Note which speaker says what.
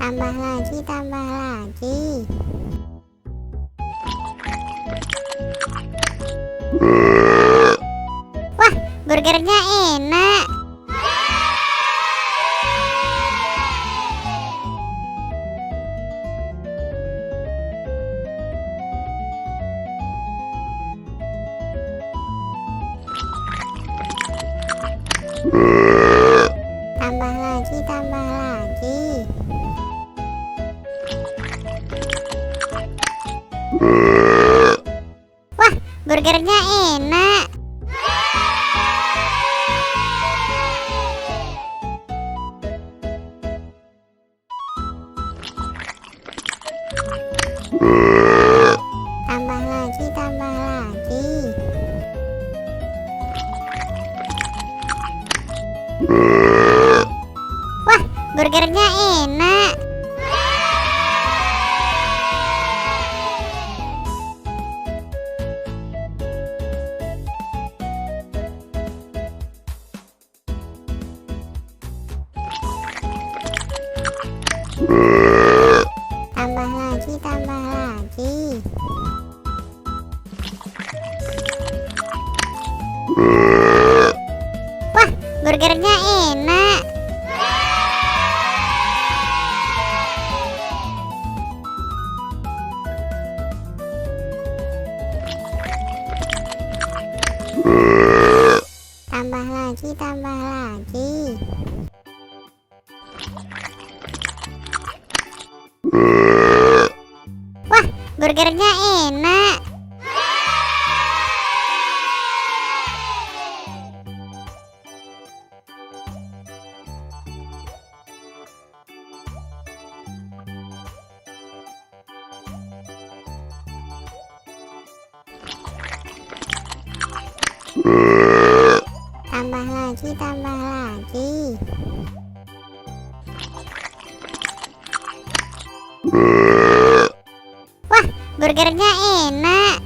Speaker 1: Tambah lagi, tambah lagi. Wah, burgernya enak. Tambah lagi, tambah lagi. Wah, burgernya enak. Tambah lagi, tambah lagi. Wah, burgernya enak. Tambah lagi, tambah lagi. Wah, burgernya enak. Tambah lagi, tambah lagi. Wah, burgernya enak. Tambah lagi, tambah lagi. Wah, burgernya enak.